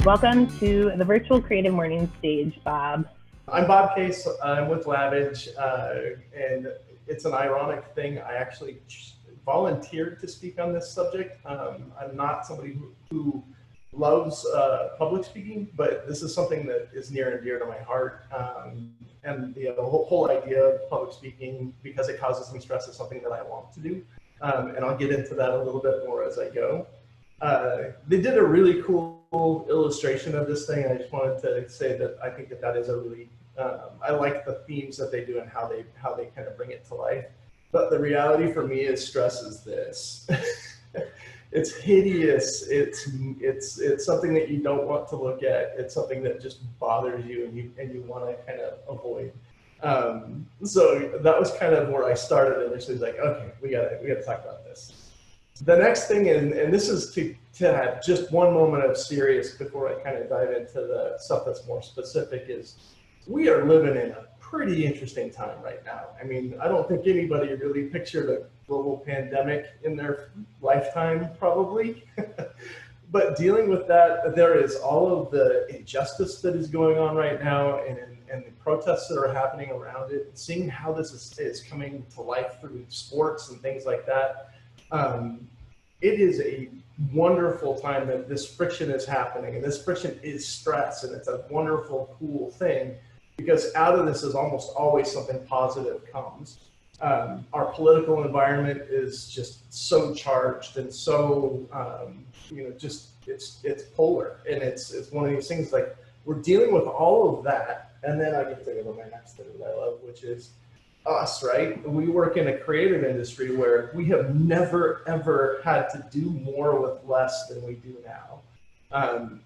Welcome to the virtual Creative Mornings stage, Bob. I'm Bob Case. I'm with Lavage, and it's an ironic thing. I actually volunteered to speak on this subject. I'm not somebody who loves public speaking, but this is something that is near and dear to my heart. And the whole idea of public speaking, because it causes me stress, is something that I want to do. And I'll get into that a little bit more as I go. They did a really cool illustration of this thing. I just wanted to say that I think that is a really, I like the themes that they do and how they kind of bring it to life. But the reality for me is stress is this. It's hideous. It's something that you don't want to look at. It's something that just bothers you and you want to kind of avoid. So that was kind of where I started initially. Like, okay, we gotta talk about this. The next thing, and this is to have just one moment of serious before I kind of dive into the stuff that's more specific, is we are living in a pretty interesting time right now. I mean, I don't think anybody really pictured a global pandemic in their lifetime, probably. But dealing with that, there is all of the injustice that is going on right now, and the protests that are happening around it, seeing how this is coming to life through sports and things like that. It is a wonderful time that this friction is happening, and this friction is stress, and it's a wonderful, cool thing, because out of this is almost always something positive comes. Our political environment is just so charged and so, just it's polar, and it's one of these things, like, we're dealing with all of that, and then I get to go to my next thing that I love, which is us, right? We work in a creative industry where we have never, ever had to do more with less than we do now.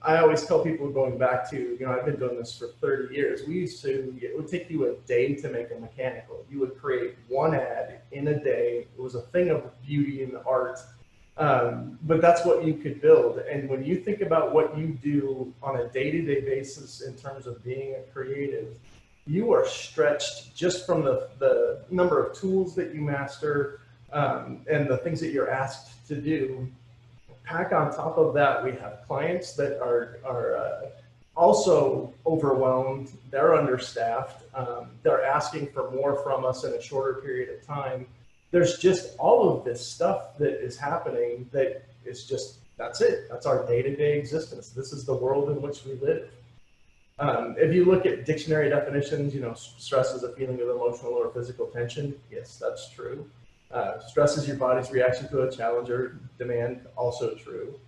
I always tell people, going back to, I've been doing this for 30 years. It would take you a day to make a mechanical. You would create one ad in a day. It was a thing of beauty and art. But that's what you could build. And when you think about what you do on a day-to-day basis in terms of being a creative, you are stretched just from the number of tools that you master, and the things that you're asked to do. Pack on top of that, we have clients that are also overwhelmed. They're understaffed. They're asking for more from us in a shorter period of time. There's just all of this stuff that is happening that is just, that's it. That's our day-to-day existence. This is the world in which we live. If you look at dictionary definitions, stress is a feeling of emotional or physical tension. Yes, that's true. Stress is your body's reaction to a challenge or demand. Also true.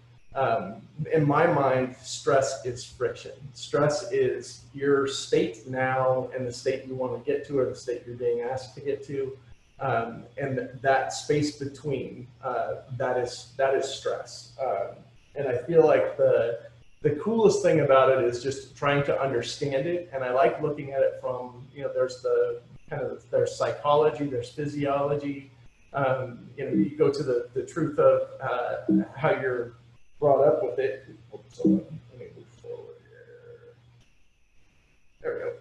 In my mind, stress is friction. Stress is your state now and the state you want to get to, or the state you're being asked to get to. And that space between, that is stress. And I feel like the coolest thing about it is just trying to understand it. And I like looking at it from, there's there's psychology, there's physiology. You go to the truth of how you're brought up with it. So let me move forward here. There we go.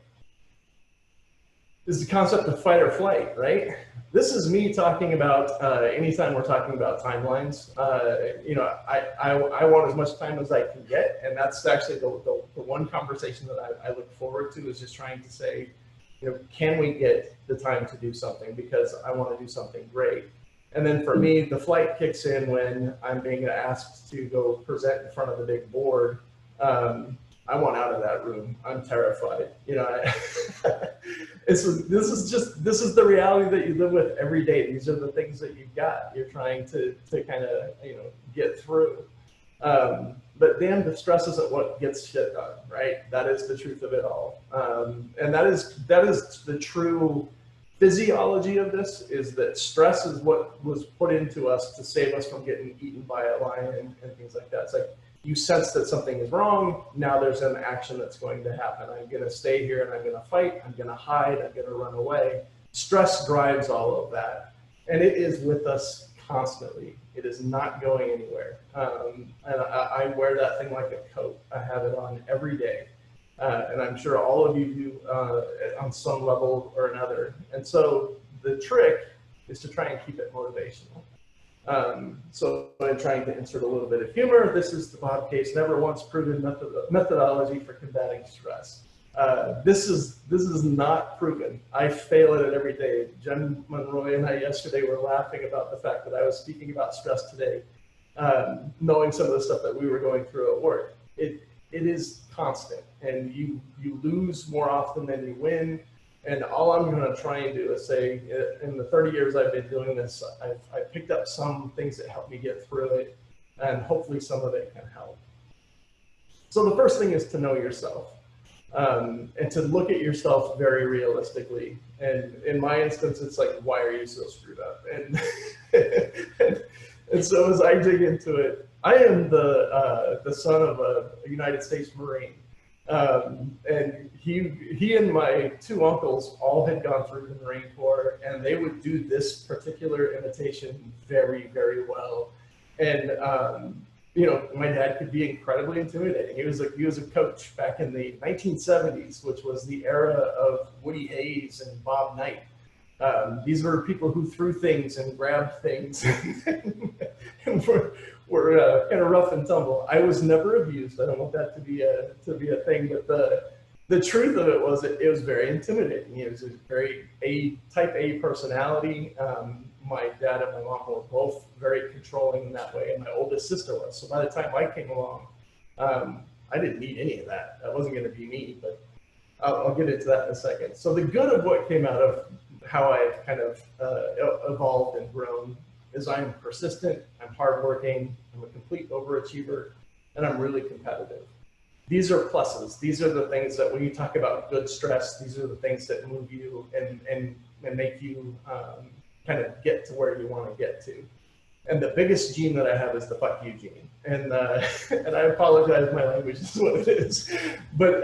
This is the concept of fight or flight, right? This is me talking about, anytime we're talking about timelines, I want as much time as I can get. And that's actually the one conversation that I look forward to, is just trying to say, can we get the time to do something, because I want to do something great. And then for me, the flight kicks in when I'm being asked to go present in front of the big board. I want out of that room. I'm terrified. This is the reality that you live with every day. These are the things that you've got. You're trying to kind of get through. But damn, the stress isn't what gets shit done, right? That is the truth of it all. And that is the true physiology of this, is that stress is what was put into us to save us from getting eaten by a lion and things like that. It's like, you sense that something is wrong. Now there's an action that's going to happen. I'm going to stay here and I'm going to fight. I'm going to hide. I'm going to run away. Stress drives all of that. And it is with us constantly. It is not going anywhere. And I wear that thing like a coat. I have it on every day. And I'm sure all of you do on some level or another. And so the trick is to try and keep it motivational. So I'm trying to insert a little bit of humor. This is the Bob case, never once proven methodology for combating stress. This is not proven. I fail at it every day. Jen Monroy and I yesterday were laughing about the fact that I was speaking about stress today, knowing some of the stuff that we were going through at work. It is constant, and you lose more often than you win. And all I'm going to try and do is say, in the 30 years I've been doing this, I've picked up some things that help me get through it, and hopefully some of it can help. So the first thing is to know yourself, and to look at yourself very realistically. And in my instance, it's like, why are you so screwed up? And and so as I dig into it, I am the son of a United States Marine. And he and my two uncles all had gone through the Marine Corps, and they would do this particular imitation very, very well. And you know, my dad could be incredibly intimidating. He was a coach back in the 1970s, which was the era of Woody Hayes and Bob Knight. These were people who threw things and grabbed things and were kind of rough and tumble. I was never abused. I don't want that to be a thing, but the truth of it was it was very intimidating. It was a very type A personality. My dad and my mom were both very controlling in that way, and my oldest sister was. So by the time I came along, I didn't need any of that. That wasn't going to be me, but I'll get into that in a second. So the good of what came out of how I've kind of evolved and grown is I'm persistent, I'm hardworking, I'm a complete overachiever, and I'm really competitive. These are pluses. These are the things that when you talk about good stress, these are the things that move you and make you kind of get to where you want to get to. And the biggest gene that I have is the fuck you gene. And and I apologize, my language is what it is. But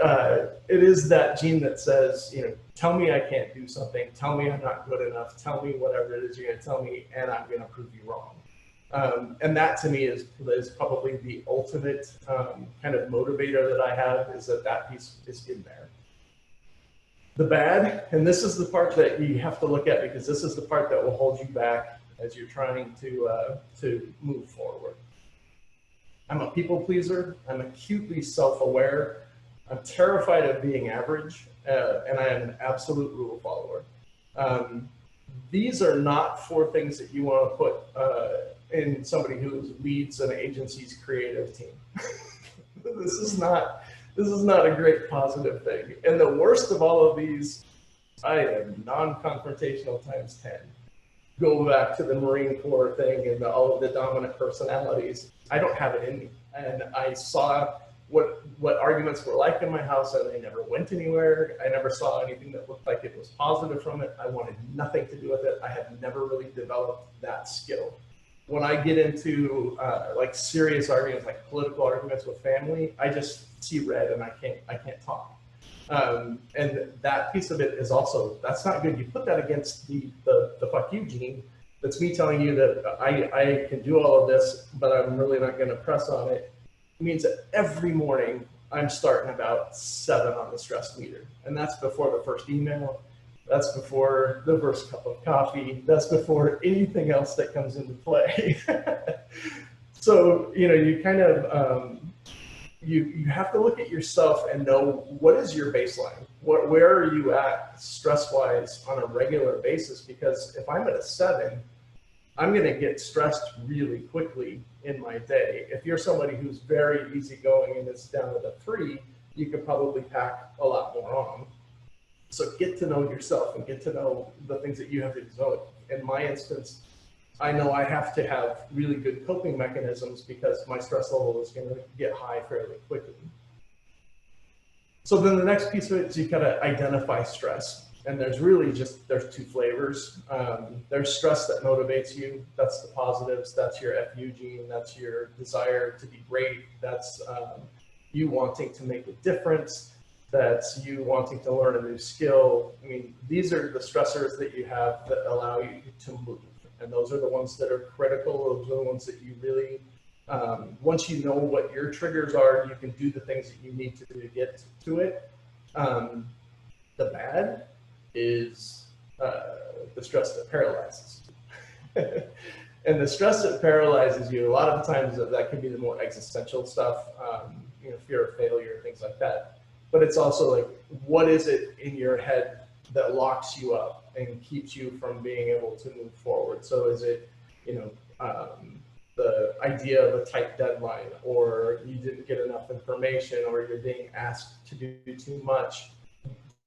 it is that gene that says, you know, tell me I can't do something, tell me I'm not good enough, tell me whatever it is you're gonna tell me, and I'm gonna prove you wrong. And that to me is probably the ultimate kind of motivator that I have, is that piece is in there. The bad, and this is the part that you have to look at, because this is the part that will hold you back as you're trying to move forward. I'm a people pleaser. I'm acutely self-aware. I'm terrified of being average, and I am an absolute rule follower. These are not four things that you want to put in somebody who leads an agency's creative team. This is not a great positive thing. And the worst of all of these, I am non-confrontational times 10. Go back to the Marine Corps thing and all of the dominant personalities. I don't have it in me. And I saw what arguments were like in my house, and they never went anywhere. I never saw anything that looked like it was positive from it. I wanted nothing to do with it. I have never really developed that skill. When I get into like serious arguments, like political arguments with family, I just see red and I can't talk. And that piece of it is also, that's not good. You put that against the fuck you gene. That's me telling you that I can do all of this, but I'm really not going to press on it. It means that every morning I'm starting about 7 on the stress meter. And that's before the first email. That's before the first cup of coffee. That's before anything else that comes into play. So, you know, you kind of, you have to look at yourself and know, what is your baseline? Where are you at stress-wise on a regular basis? Because if I'm at a 7, I'm going to get stressed really quickly in my day. If you're somebody who's very easygoing and is down at a 3, you could probably pack a lot more on. So get to know yourself and get to know the things that you have to do. In my instance, I know I have to have really good coping mechanisms because my stress level is going to get high fairly quickly. So then the next piece of it is you gotta identify stress. And there's 2 flavors. There's stress that motivates you. That's the positives. That's your FU gene. That's your desire to be great. That's you wanting to make a difference. That's you wanting to learn a new skill. I mean, these are the stressors that you have that allow you to move. And those are the ones that are critical. Those are the ones that you really, once you know what your triggers are, you can do the things that you need to do to get to it. The bad is the stress that paralyzes. And the stress that paralyzes you, a lot of the times that can be the more existential stuff, fear of failure, things like that. But it's also like, what is it in your head that locks you up and keeps you from being able to move forward? So is it, the idea of a tight deadline, or you didn't get enough information, or you're being asked to do too much?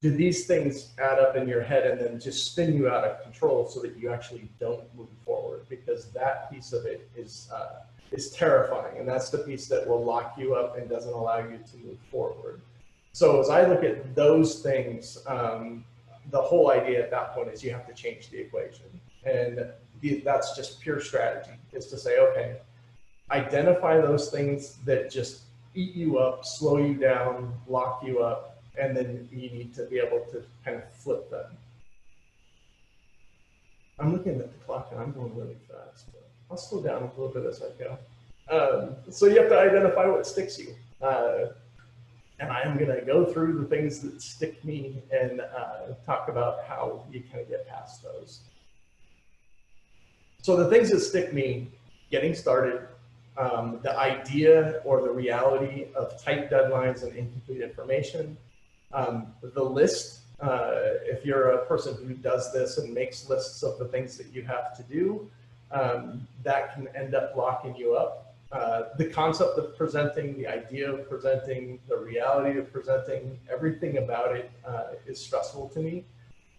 Do these things add up in your head and then just spin you out of control so that you actually don't move forward? Because that piece of it is terrifying, and that's the piece that will lock you up and doesn't allow you to move forward. So as I look at those things, the whole idea at that point is you have to change the equation. And that's just pure strategy, is to say, okay, identify those things that just eat you up, slow you down, lock you up, and then you need to be able to kind of flip them. I'm looking at the clock and I'm going really fast, but I'll slow down a little bit as I go. So you have to identify what sticks you. And I'm going to go through the things that stick me and talk about how you kind of get past those. So the things that stick me: getting started, the idea or the reality of tight deadlines and incomplete information, the list. If you're a person who does this and makes lists of the things that you have to do, that can end up locking you up. The concept of presenting, the idea of presenting, the reality of presenting, everything about it is stressful to me.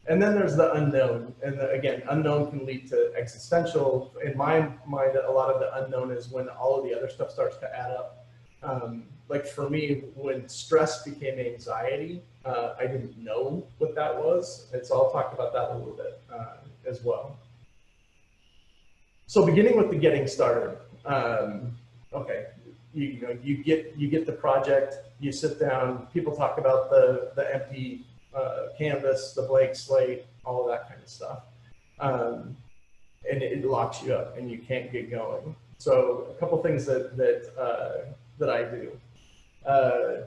And then there's the unknown. And again, unknown can lead to existential. In my mind, a lot of the unknown is when all of the other stuff starts to add up. Like for me, when stress became anxiety, I didn't know what that was. And so I'll talk about that a little bit as well. So beginning with the getting started. Okay, you get the project, you sit down, people talk about the empty canvas, the blank slate, all of that kind of stuff. And it locks you up and you can't get going. So a couple things that I do,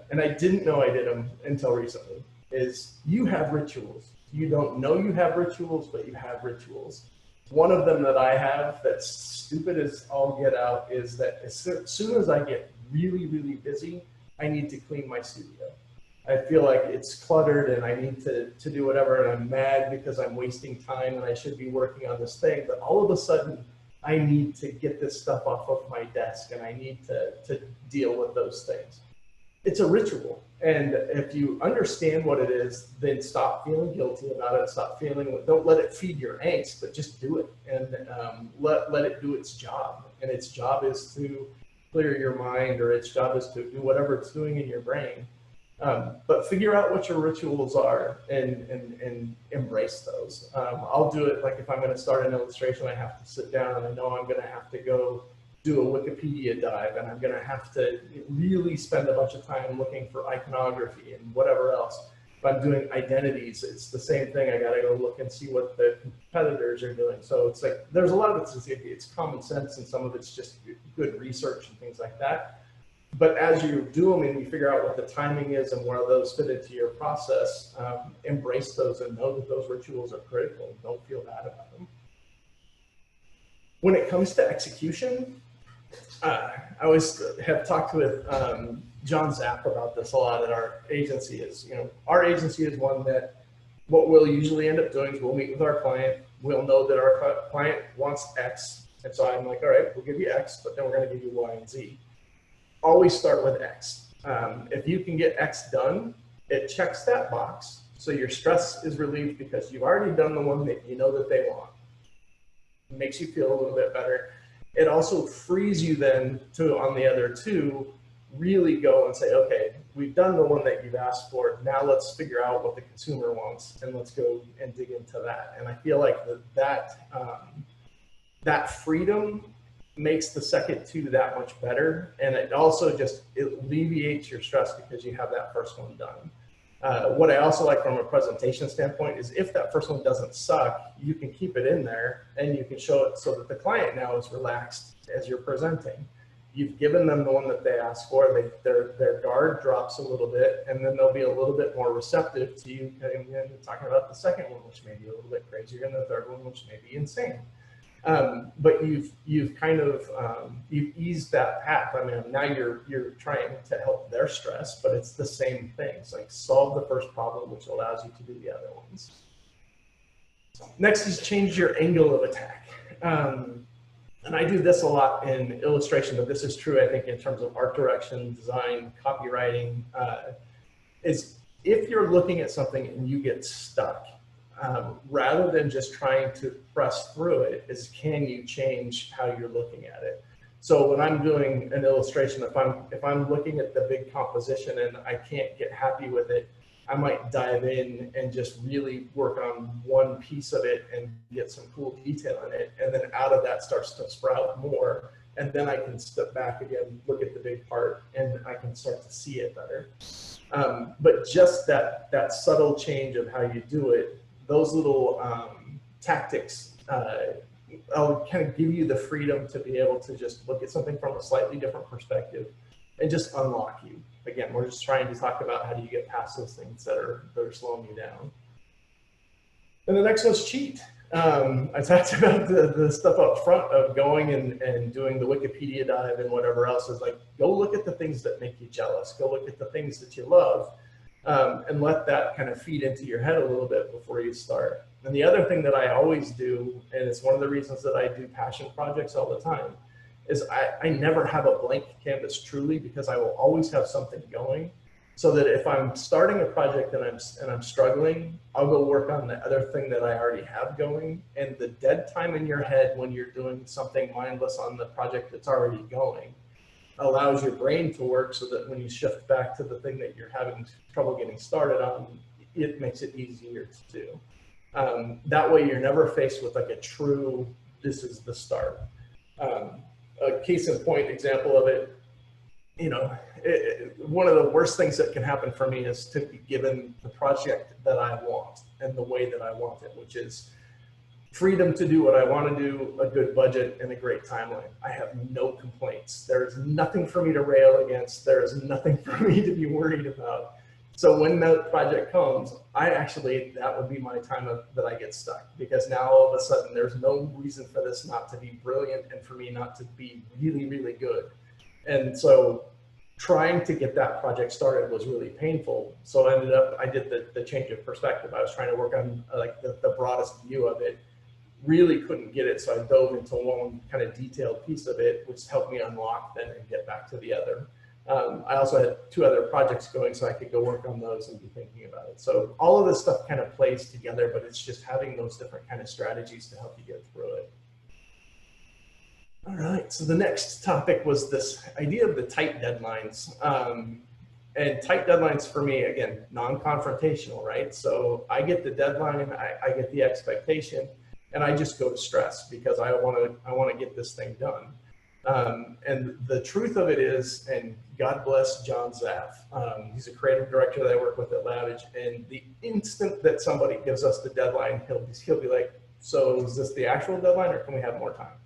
and I didn't know I did them until recently, is you have rituals. You don't know you have rituals, but you have rituals. One of them that I have that's stupid as all get out is that as soon as I get really, really busy, I need to clean my studio. I feel like it's cluttered and I need to do whatever, and I'm mad because I'm wasting time and I should be working on this thing. But all of a sudden, I need to get this stuff off of my desk and I need to deal with those things. It's a ritual. And if you understand what it is, then stop feeling guilty about it. Don't let it feed your angst, but just do it and let it do its job. And its job is to clear your mind, or its job is to do whatever it's doing in your brain. But figure out what your rituals are and embrace those. I'll do it like if I'm going to start an illustration, I have to sit down and I know I'm going to have to go do a Wikipedia dive, and I'm going to have to really spend a bunch of time looking for iconography and whatever else. If I'm doing identities, it's the same thing. I got to go look and see what the competitors are doing. So it's like there's a lot of it's common sense, and some of it's just good research and things like that. But as you do them and you figure out what the timing is and where those fit into your process, embrace those and know that those rituals are critical. Don't feel bad about them. When it comes to execution, I always have talked with John Zapp about this a lot at our agency. Our agency is one that what we'll usually end up doing is we'll meet with our client. We'll know that our client wants X. And so I'm like, all right, we'll give you X, but then we're going to give you Y and Z. Always start with X. If you can get X done, it checks that box. So your stress is relieved because you've already done the one that you know that they want. It makes you feel a little bit better. It also frees you then to, on the other two, really go and say, okay, we've done the one that you've asked for. Now let's figure out what the consumer wants and let's go and dig into that. And I feel like that freedom makes the second two that much better. And it also it alleviates your stress because you have that first one done. What I also like from a presentation standpoint is if that first one doesn't suck, you can keep it in there and you can show it so that the client now is relaxed as you're presenting. You've given them the one that they asked for, their guard drops a little bit, and then they'll be a little bit more receptive to you talking about the second one, which may be a little bit crazier, and the third one, which may be insane. But you've kind of you've eased that path. I mean, now you're trying to help their stress, but it's the same thing. It's like solve the first problem, which allows you to do the other ones. Next is change your angle of attack. And I do this a lot in illustration, but this is true, I think, in terms of art direction, design, copywriting, is if you're looking at something and you get stuck, rather than just trying to press through it, is can you change how you're looking at it? So when I'm doing an illustration, if I'm looking at the big composition and I can't get happy with it, I might dive in and just really work on one piece of it and get some cool detail in it. And then out of that starts to sprout more. And then I can step back again, look at the big part, and I can start to see it better. But just that subtle change of how you do it, those little tactics, I'll kind of give you the freedom to be able to just look at something from a slightly different perspective and just unlock you. Again, we're just trying to talk about how do you get past those things that are slowing you down. And the next one's cheat. I talked about the stuff up front of going and doing the Wikipedia dive and whatever else. Is like, go look at the things that make you jealous. Go look at the things that you love, and let that kind of feed into your head a little bit before you start. And the other thing that I always do, and it's one of the reasons that I do passion projects all the time, is I never have a blank canvas truly, because I will always have something going, so that if I'm starting a project and I'm struggling, I'll go work on the other thing that I already have going. And the dead time in your head when you're doing something mindless on the project that's already going allows your brain to work, so that when you shift back to the thing that you're having trouble getting started on, it makes it easier to do. That way you're never faced with like a true, this is the start. A case in point example of it, you know, one of the worst things that can happen for me is to be given the project that I want and the way that I want it, which is freedom to do what I want to do, a good budget, and a great timeline. I have no complaints. There is nothing for me to rail against. There is nothing for me to be worried about. So when that project comes, that would be my time that I get stuck, because now all of a sudden there's no reason for this not to be brilliant and for me not to be really, really good. And so trying to get that project started was really painful. So I did the change of perspective. I was trying to work on like the broadest view of it, really couldn't get it. So I dove into one kind of detailed piece of it, which helped me unlock then and get back to the other. I also had 2 other projects going, so I could go work on those and be thinking about it. So all of this stuff kind of plays together, but it's just having those different kind of strategies to help you get through it. All right, so the next topic was this idea of the tight deadlines. And tight deadlines for me, again, non-confrontational, right? So I get the deadline, I get the expectation, and I just go to stress because I want to get this thing done. And the truth of it is, and God bless John Zaff, he's a creative director that I work with at Lavage, and the instant that somebody gives us the deadline, he'll be like, so is this the actual deadline or can we have more time?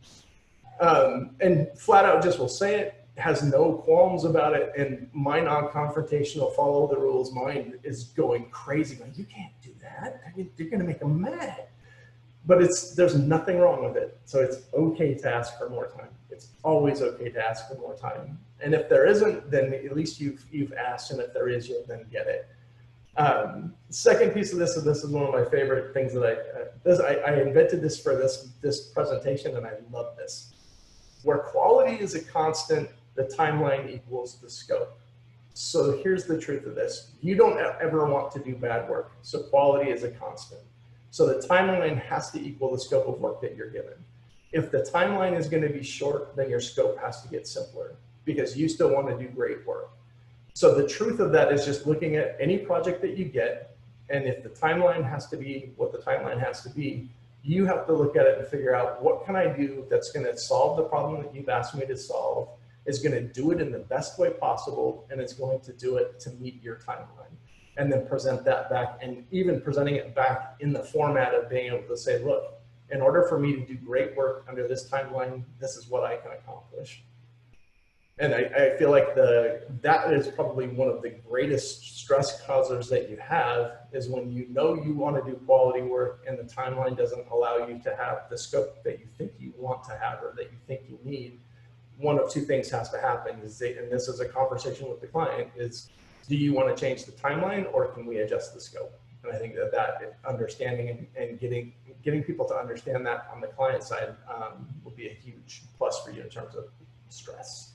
And flat out just will say it, has no qualms about it, and my non-confrontational follow the rules mind is going crazy. Like, you can't do that. I mean, you're going to make them mad. But there's nothing wrong with it. So it's okay to ask for more time. It's always okay to ask for more time. And if there isn't, then at least you've asked, and if there is, you'll then get it. Second piece of this, and this is one of my favorite things that I invented this for this presentation, and I love this. Where quality is a constant, the timeline equals the scope. So here's the truth of this. You don't ever want to do bad work. So quality is a constant. So the timeline has to equal the scope of work that you're given. If the timeline is going to be short, then your scope has to get simpler because you still want to do great work. So the truth of that is just looking at any project that you get, and if the timeline has to be what the timeline has to be, you have to look at it and figure out, what can I do that's going to solve the problem that you've asked me to solve, is going to do it in the best way possible, and it's going to do it to meet your timeline. And then present that back, and even presenting it back in the format of being able to say, look, in order for me to do great work under this timeline, this is what I can accomplish. And I feel like that is probably one of the greatest stress causers that you have, is when you know you want to do quality work and the timeline doesn't allow you to have the scope that you think you want to have or that you think you need. One of two things has to happen, and this is a conversation with the client, is do you want to change the timeline or can we adjust the scope? And I think that understanding and getting people to understand that on the client side will be a huge plus for you in terms of stress.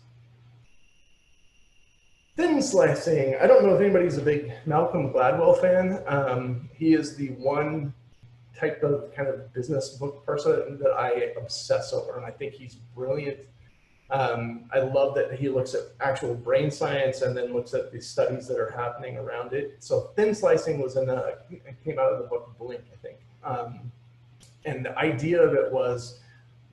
Thin slicing. I don't know if anybody's a big Malcolm Gladwell fan. He is the one type of kind of business book person that I obsess over, and I think he's brilliant. I love that he looks at actual brain science and then looks at the studies that are happening around it. So thin slicing was it came out of the book Blink, I think. And the idea of it was,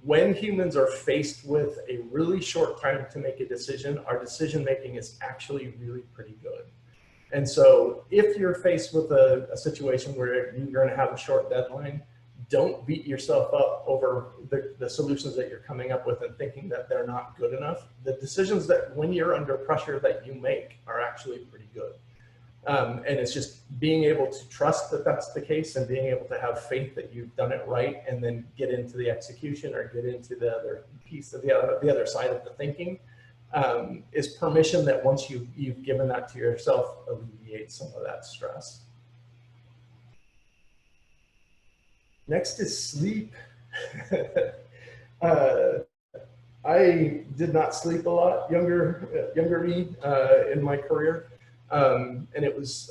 when humans are faced with a really short time to make a decision, our decision making is actually really pretty good. And so if you're faced with a situation where you're going to have a short deadline, don't beat yourself up over the solutions that you're coming up with and thinking that they're not good enough. The decisions that when you're under pressure that you make are actually pretty good. And it's just being able to trust that that's the case and being able to have faith that you've done it right, and then get into the execution or get into the other piece of the other side of the thinking, is permission that once you've given that to yourself, alleviates some of that stress. Next is sleep. I did not sleep a lot, younger me in my career. And it was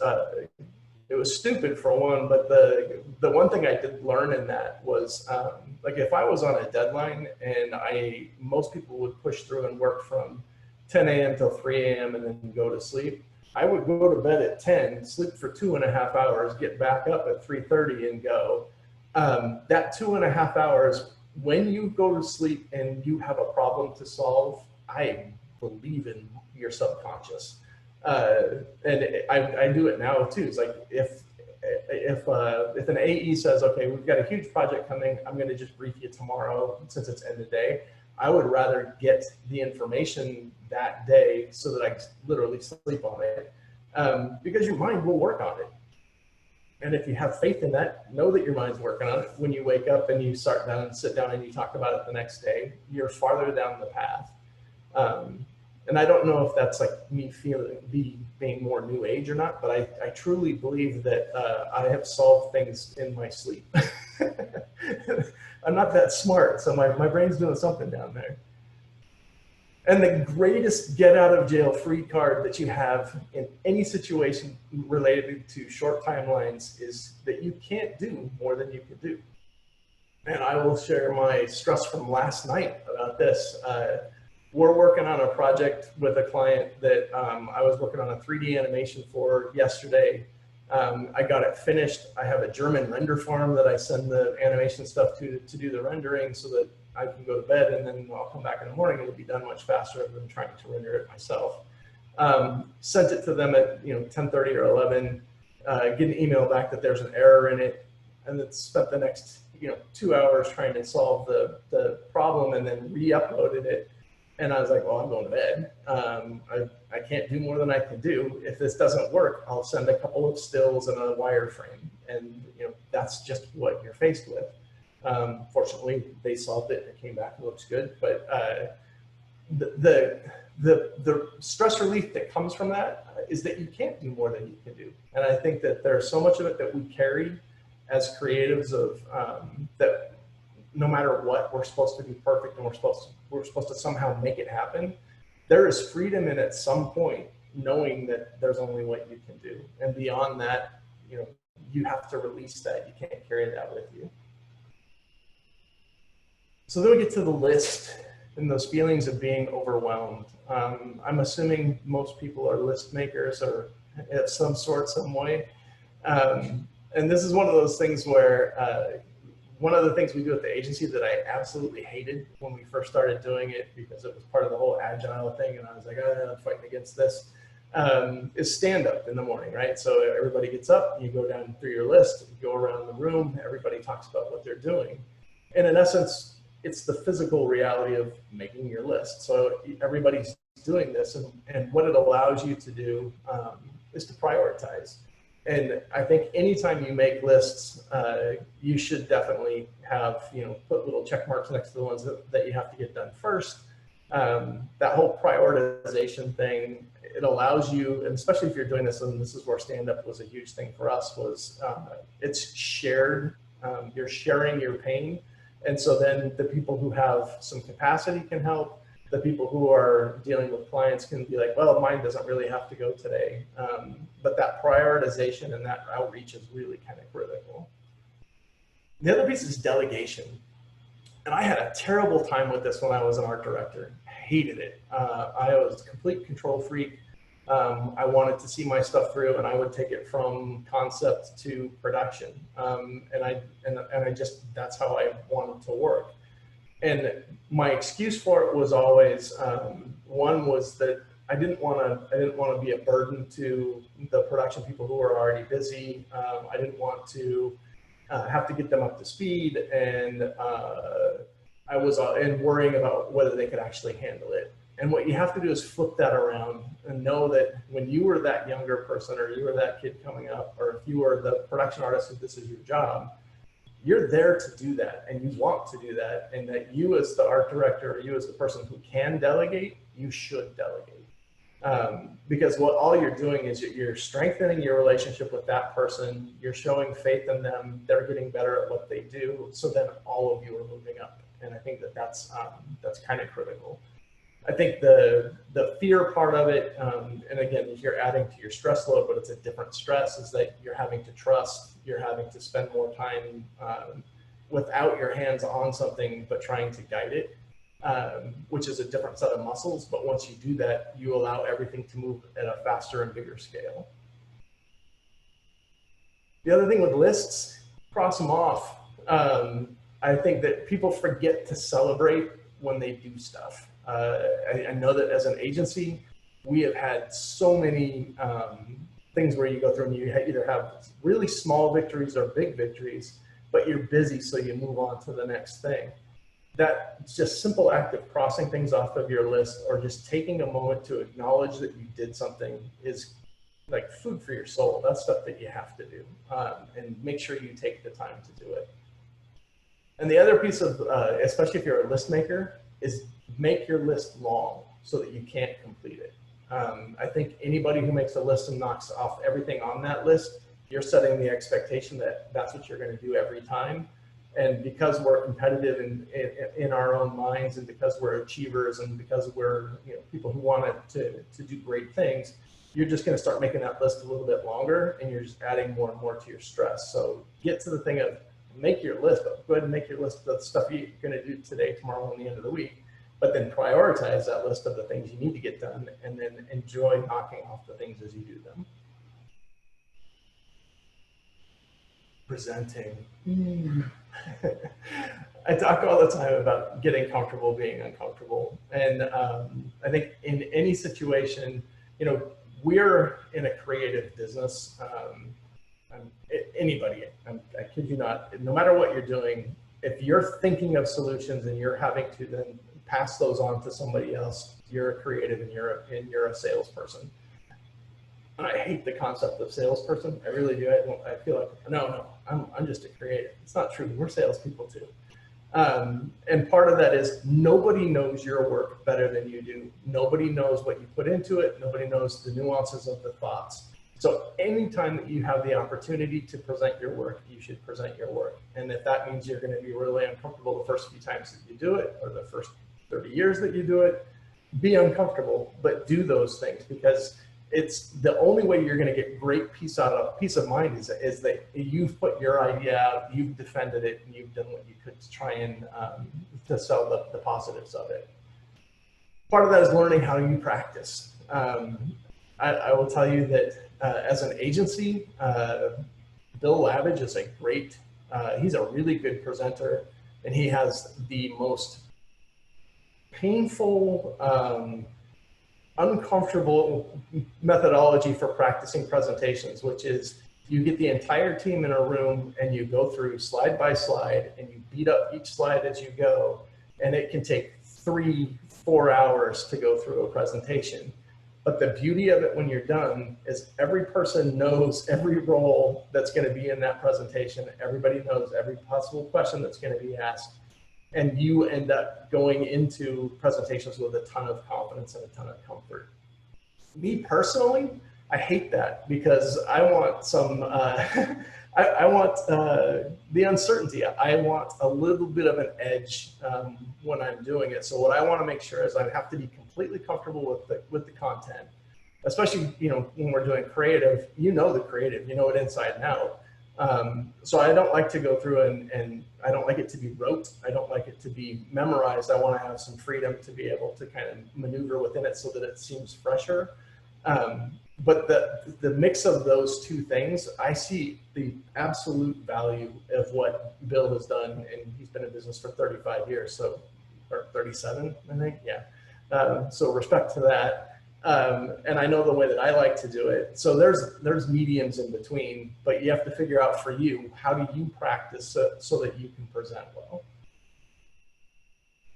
stupid for one, but the one thing I did learn in that was, like, if I was on a deadline and most people would push through and work from 10 a.m. till 3 a.m. and then go to sleep. I would go to bed at 10, sleep for 2.5 hours, get back up at 3:30 and go. That 2.5 hours, when you go to sleep and you have a problem to solve, I believe in your subconscious. And I do it now too. It's like if an AE says, okay, we've got a huge project coming, I'm going to just brief you tomorrow since it's end of day, I would rather get the information that day so that I literally sleep on it, because your mind will work on it. And if you have faith in that, know that your mind's working on it. When you wake up and you sit down and you talk about it the next day, you're farther down the path. And I don't know if that's like me being more new age or not, but I truly believe that I have solved things in my sleep. I'm not that smart, so my brain's doing something down there. And the greatest get out of jail free card that you have in any situation related to short timelines is that you can't do more than you can do. And I will share my stress from last night about this. We're working on a project with a client that I was working on a 3D animation for yesterday. I got it finished. I have a German render farm that I send the animation stuff to do the rendering so that I can go to bed, and then I'll come back in the morning and it'll be done much faster than trying to render it myself. Sent it to them at 10:30 or 11, get an email back that there's an error in it, and then spent the next 2 hours trying to solve the problem, and then re-uploaded it. And I was like, well, I'm going to bed. I can't do more than I can do. If this doesn't work, I'll send a couple of stills and a wireframe. And that's just what you're faced with. Fortunately, they solved it. It came back. It looks good. But the stress relief that comes from that is that you can't do more than you can do. And I think that there's so much of it that we carry as creatives that no matter what, we're supposed to be perfect, and we're supposed to somehow make it happen. There is freedom in, at some point, knowing that there's only what you can do, and beyond that, you have to release that. You can't carry that with you. So then we get to the list and those feelings of being overwhelmed. I'm assuming most people are list makers or of some sort, some way, and this is one of those things where. One of the things we do at the agency that I absolutely hated when we first started doing it, because it was part of the whole agile thing, and I was like, I'm fighting against this, is stand up in the morning, right? So everybody gets up, you go down through your list, you go around the room, everybody talks about what they're doing. And in essence, it's the physical reality of making your list. So everybody's doing this, and what it allows you to do is to prioritize. And I think anytime you make lists, you should definitely have, put little check marks next to the ones that you have to get done first. That whole prioritization thing, it allows you, and especially if you're doing this, and this is where stand-up was a huge thing for us, was it's shared. You're sharing your pain. And so then the people who have some capacity can help. The people who are dealing with clients can be like, well, mine doesn't really have to go today. But that prioritization and that outreach is really kind of critical. The other piece is delegation. And I had a terrible time with this when I was an art director. I hated it. I was a complete control freak. I wanted to see my stuff through, and I would take it from concept to production. And I just, that's how I wanted to work. And my excuse for it was always, one was that I didn't want to be a burden to the production people who were already busy. I didn't want to have to get them up to speed, and I was worrying about whether they could actually handle it. And what you have to do is flip that around and know that when you were that younger person, or you were that kid coming up, or if you were the production artist and this is your job, you're there to do that, and you want to do that, and that you as the art director, or you as the person who can delegate, you should delegate. Because what all you're doing is you're strengthening your relationship with that person, you're showing faith in them, they're getting better at what they do, so then all of you are moving up. And I think that that's kind of critical. I think the fear part of it, and again, you're adding to your stress load, but it's a different stress, is that you're having to trust, you're having to spend more time without your hands on something, but trying to guide it, which is a different set of muscles. But once you do that, you allow everything to move at a faster and bigger scale. The other thing with lists, cross them off. I think that people forget to celebrate when they do stuff. I know that as an agency, we have had so many things where you go through and you either have really small victories or big victories, but you're busy, so you move on to the next thing. That just simple act of crossing things off of your list, or just taking a moment to acknowledge that you did something, is like food for your soul. That's stuff that you have to do, and make sure you take the time to do it. And the other piece of, especially if you're a list maker, is make your list long so that you can't complete it. I think anybody who makes a list and knocks off everything on that list, you're setting the expectation that that's what you're going to do every time. And because we're competitive in our own minds, and because we're achievers, and because we're people who want to do great things, you're just going to start making that list a little bit longer, and you're just adding more and more to your stress. So get to the thing of make your list, but go ahead and make your list of the stuff you're going to do today, tomorrow, and the end of the week. But then prioritize that list of the things you need to get done, and then enjoy knocking off the things as you do them. Presenting. I talk all the time about getting comfortable being uncomfortable. And I think in any situation, we're in a creative business. Anybody, I kid you not, no matter what you're doing, if you're thinking of solutions and you're having to then pass those on to somebody else, you're a creative, and you're a salesperson. And I hate the concept of salesperson. I really do. I feel like, no, I'm just a creative. It's not true. We're salespeople too. And part of that is nobody knows your work better than you do. Nobody knows what you put into it. Nobody knows the nuances of the thoughts. So anytime that you have the opportunity to present your work, you should present your work. And if that means you're going to be really uncomfortable the first few times that you do it, or the first 30 years that you do it, be uncomfortable, but do those things, because it's the only way you're going to get great peace of mind is that you've put your idea out, you've defended it, and you've done what you could to try and to sell the positives of it. Part of that is learning how you practice. I will tell you that as an agency, Bill Lavage is a great, he's a really good presenter, and he has the most painful, uncomfortable methodology for practicing presentations, which is you get the entire team in a room and you go through slide by slide and you beat up each slide as you go. And it can take 3, 4 hours to go through a presentation. But the beauty of it when you're done is every person knows every role that's going to be in that presentation. Everybody knows every possible question that's going to be asked. And you end up going into presentations with a ton of confidence and a ton of comfort. Me personally, I hate that because I want some, I want the uncertainty. I want a little bit of an edge when I'm doing it. So what I want to make sure is I have to be completely comfortable with the content, especially when we're doing creative. The creative, you know it inside and out. So I don't like to go through and I don't like it to be rote. I don't like it to be memorized. I want to have some freedom to be able to kind of maneuver within it so that it seems fresher. But the mix of those two things, I see the absolute value of what Bill has done, and he's been in business for 35 years, or 37, I think, yeah. So respect to that. And I know the way that I like to do it. So there's mediums in between, but you have to figure out for you, how do you practice so that you can present well?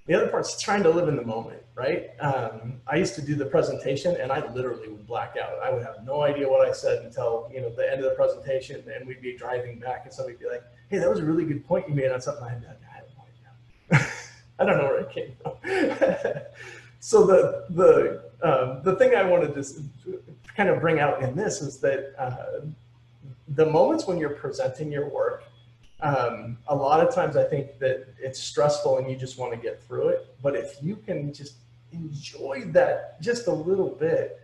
The other part's trying to live in the moment, right? I used to do the presentation and I literally would black out. I would have no idea what I said until the end of the presentation, and we'd be driving back and somebody'd be like, hey, that was a really good point you made on something. I'd be like, I have no idea. I don't know where it came from. So the thing I wanted to kind of bring out in this is that the moments when you're presenting your work, a lot of times I think that it's stressful and you just want to get through it. But if you can just enjoy that just a little bit,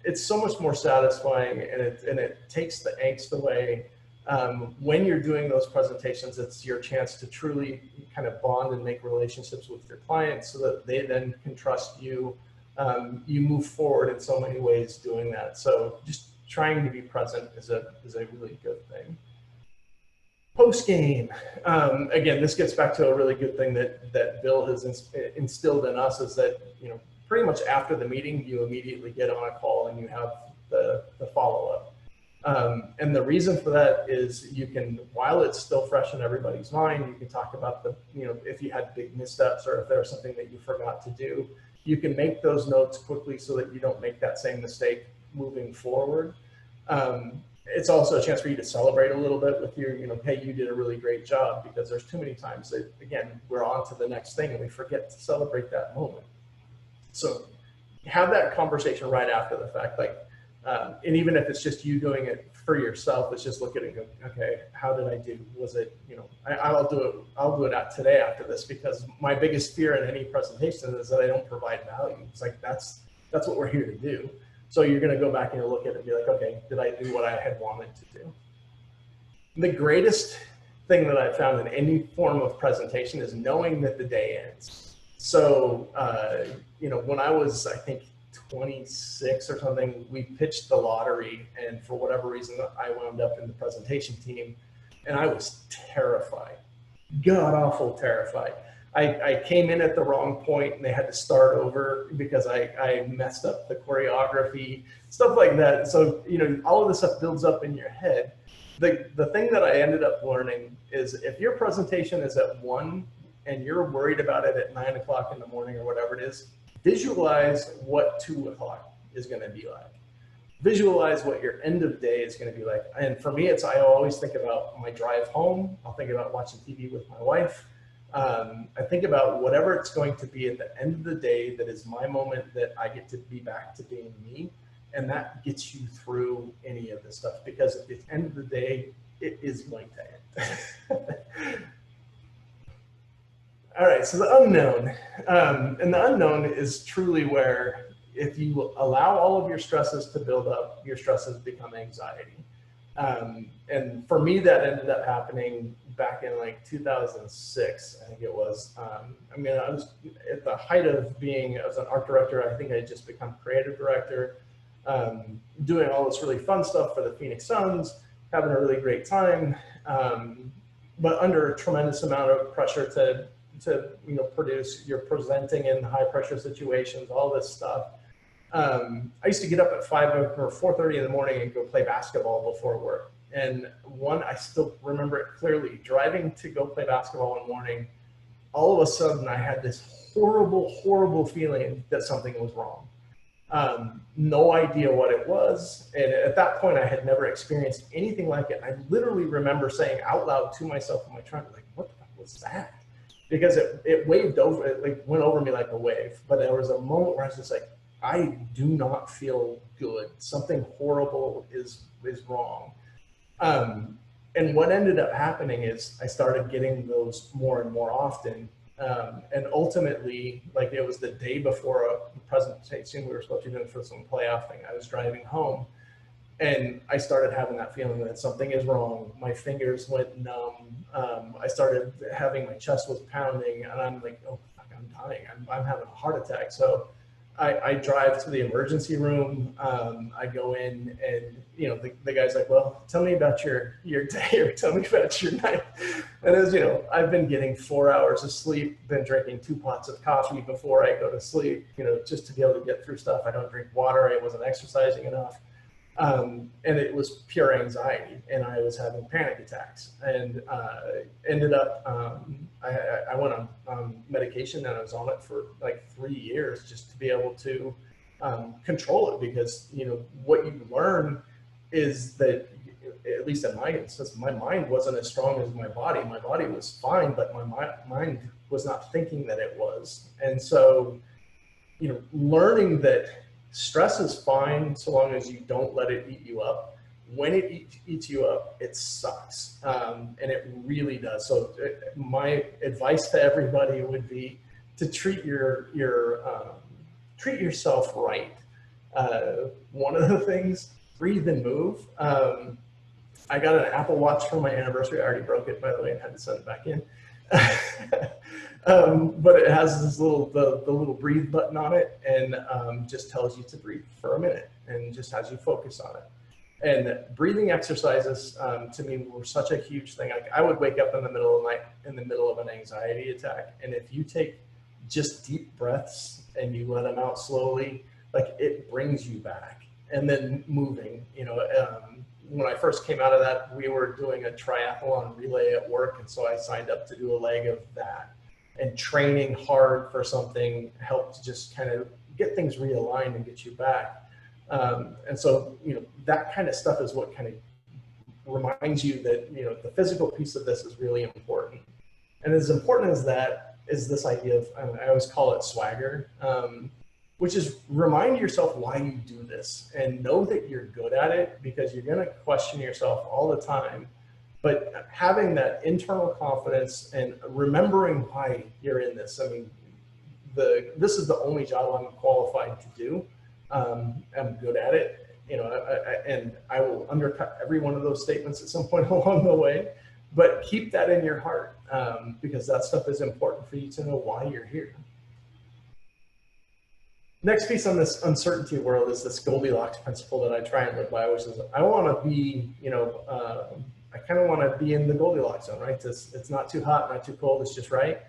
it's so much more satisfying, and it takes the angst away. When you're doing those presentations, it's your chance to truly kind of bond and make relationships with your clients so that they then can trust you. You move forward in so many ways doing that. So just trying to be present is a really good thing. Post game, again, this gets back to a really good thing that Bill has instilled in us, is that pretty much after the meeting, you immediately get on a call and you have the follow-up. And the reason for that is you can, while it's still fresh in everybody's mind, you can talk about if you had big missteps or if there was something that you forgot to do, you can make those notes quickly so that you don't make that same mistake moving forward. It's also a chance for you to celebrate a little bit with your, hey, you did a really great job, because there's too many times that, again, we're on to the next thing and we forget to celebrate that moment. So have that conversation right after the fact, and even if it's just you doing it for yourself, it's just look at it and go, okay, how did I do? Was it, I'll do it today after this, because my biggest fear in any presentation is that I don't provide value. It's like, that's what we're here to do. So you're going to go back and you'll look at it and be like, okay, did I do what I had wanted to do? The greatest thing that I've found in any form of presentation is knowing that the day ends. So, when I was, I think, 26 or something, we pitched the lottery, and for whatever reason, I wound up in the presentation team, and I was terrified, god awful terrified. I came in at the wrong point and they had to start over because I messed up the choreography, stuff like that. So, all of this stuff builds up in your head. The thing that I ended up learning is, if your presentation is at 1 and you're worried about it at 9 o'clock in the morning or whatever it is, visualize what 2 o'clock is going to be like. Visualize what your end of day is going to be like. And for me, I always think about my drive home. I'll think about watching TV with my wife. I think about whatever it's going to be at the end of the day that is my moment that I get to be back to being me. And that gets you through any of this stuff, because at the end of the day, it is going to end. All right, so the unknown. And the unknown is truly where, if you allow all of your stresses to build up, your stresses become anxiety. And for me, that ended up happening back in 2006, I think it was. I was at the height of being, as an art director, I think I had just become creative director, doing all this really fun stuff for the Phoenix Suns, having a really great time, but under a tremendous amount of pressure to produce. You're presenting in high pressure situations, all this stuff. I used to get up at 5 or 4:30 in the morning and go play basketball before work. And I still remember it clearly, driving to go play basketball one morning, all of a sudden I had this horrible feeling that something was wrong. No idea what it was. And at that point, I had never experienced anything like it. I literally remember saying out loud to myself in my trunk, like, what the fuck was that? Because it waved over, it like went over me like a wave. But there was a moment where I was just like, I do not feel good. Something horrible is wrong. And what ended up happening is I started getting those more and more often. And ultimately, like it was the day before a presentation we were supposed to be doing for some playoff thing. I was driving home and I started having that feeling that something is wrong. My fingers went numb. I started having, my chest was pounding and I'm like, oh, fuck, I'm dying. I'm having a heart attack. So I drive to the emergency room. I go in and, you know, the guy's like, well, tell me about your day or tell me about your night. And as you know, I've been getting 4 hours of sleep, been drinking 2 pots of coffee before I go to sleep, you know, just to be able to get through stuff. I don't drink water. I wasn't exercising enough. And it was pure anxiety, and I was having panic attacks, and ended up, I went on medication, and I was on it for like 3 years just to be able to control it, because, you know, what you learn is that, at least in my instance, my mind wasn't as strong as my body. My body was fine, but my mind was not thinking that it was. And so, you know, learning that stress is fine so long as you don't let it eat you up. When it eats you up, it sucks, and it really does. So my advice to everybody would be to treat treat yourself right. One of the things, breathe and move. I got an Apple Watch for my anniversary. I already broke it, by the way, and had to send it back in. But it has this little, the little breathe button on it, and just tells you to breathe for a minute and just has you focus on it. And breathing exercises to me were such a huge thing. I would wake up in the middle of the night in the middle of an anxiety attack, and if you take just deep breaths and you let them out slowly, like it brings you back. And then moving, you know, when I first came out of that, we were doing a triathlon relay at work. And so I signed up to do a leg of that, and training hard for something helped just kind of get things realigned and get you back. And so, you know, that kind of stuff is what kind of reminds you that, you know, the physical piece of this is really important. And as important as that is this idea of, I always call it swagger, which is remind yourself why you do this and know that you're good at it, because you're going to question yourself all the time. But having that internal confidence and remembering why you're in this. I mean, this is the only job I'm qualified to do. I'm good at it, you know, and I will undercut every one of those statements at some point along the way. But keep that in your heart, because that stuff is important for you to know why you're here. Next piece on this uncertainty world is this Goldilocks principle that I try and live by, which is I want to be, you know, I kind of want to be in the Goldilocks zone, right? It's not too hot, not too cold, it's just right.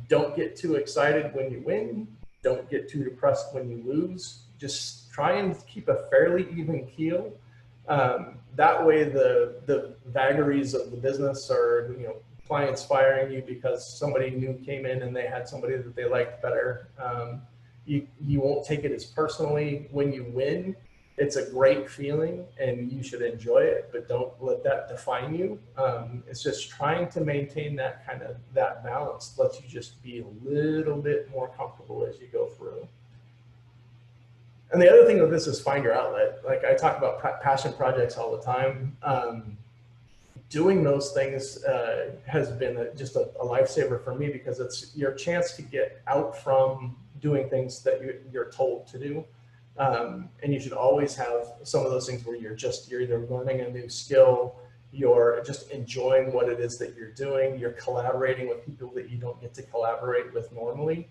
Don't get too excited when you win. Don't get too depressed when you lose. Just try and keep a fairly even keel. That way the vagaries of the business, or, you know, clients firing you because somebody new came in and they had somebody that they liked better, you won't take it as personally. When you win, it's a great feeling and you should enjoy it, but don't let that define you. It's just trying to maintain that kind of, that balance lets you just be a little bit more comfortable as you go through. And the other thing with this is find your outlet. Like I talk about passion projects all the time. Doing those things has been just a lifesaver for me, because it's your chance to get out from doing things that you're told to do. And you should always have some of those things where you're either learning a new skill, you're just enjoying what it is that you're doing, you're collaborating with people that you don't get to collaborate with normally.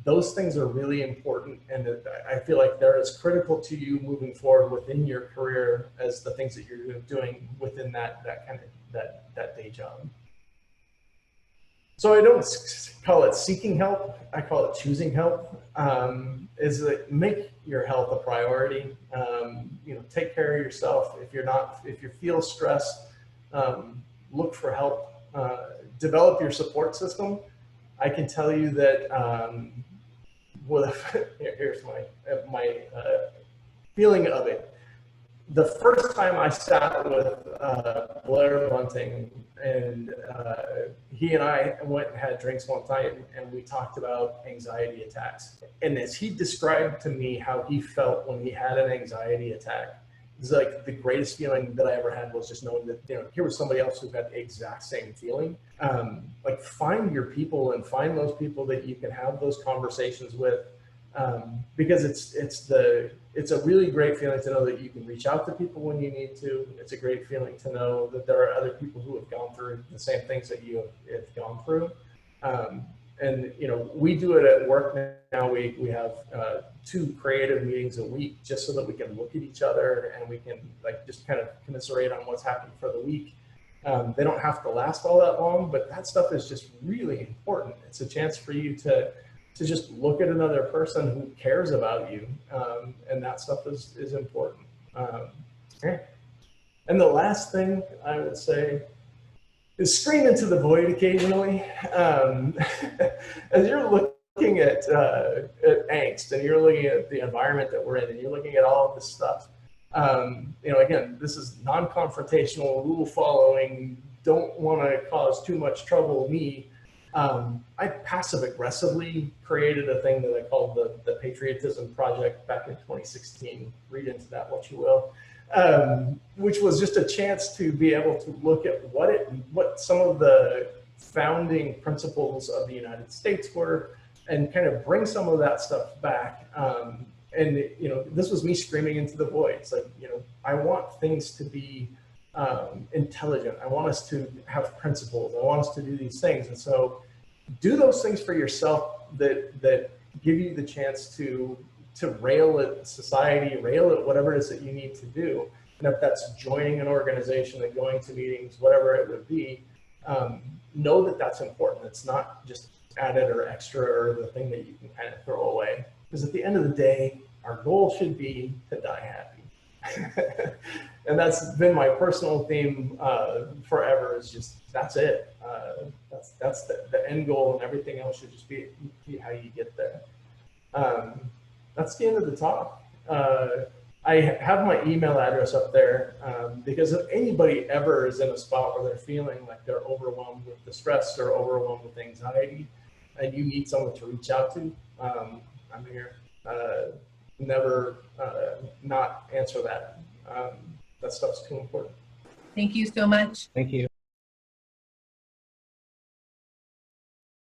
Those things are really important, and I feel like they're as critical to you moving forward within your career as the things that you're doing within that kind of that day job. So I don't call it seeking help, I call it choosing help. Is that make your health a priority. You know, take care of yourself. If you feel stressed, look for help. develop your support system, I can tell you that here's my feeling of it. The first time I sat with Blair Bunting, and he and I went and had drinks one time, and we talked about anxiety attacks. And as he described to me how he felt when he had an anxiety attack, it was like the greatest feeling that I ever had was just knowing that, here was somebody else who had the exact same feeling. Like, find your people and find those people that you can have those conversations with, because it's a really great feeling to know that you can reach out to people when you need to. It's a great feeling to know that there are other people who have gone through the same things that you have gone through. And we do it at work now. We have 2 creative meetings a week, just so that we can look at each other and we can just kind of commiserate on what's happened for the week. They don't have to last all that long, but that stuff is just really important. It's a chance for you to just look at another person who cares about you, and that stuff is important. And the last thing I would say is scream into the void occasionally. As you're looking at angst, and you're looking at the environment that we're in, and you're looking at all of this stuff, again, this is non-confrontational, rule-following, don't want to cause too much trouble me. I passive-aggressively created a thing that I called the Patriotism Project back in 2016. Read into that what you will. Which was just a chance to be able to look at what some of the founding principles of the United States were, and kind of bring some of that stuff back. And this was me screaming into the void. It's like, I want things to be intelligent. I want us to have principles. I want us to do these things. And so do those things for yourself that give you the chance to rail at society, rail at whatever it is that you need to do. And if that's joining an organization and going to meetings, whatever it would be, know that that's important. It's not just added or extra or the thing that you can kind of throw away. Because at the end of the day, our goal should be to die happy. And that's been my personal theme forever, is just, that's it. That's the end goal, and everything else should just be how you get there. That's the end of the talk. I have my email address up there, because if anybody ever is in a spot where they're feeling like they're overwhelmed with distress or overwhelmed with anxiety, and you need someone to reach out to, I'm here. Never not answer that. That stuff's too important. Thank you so much. Thank you.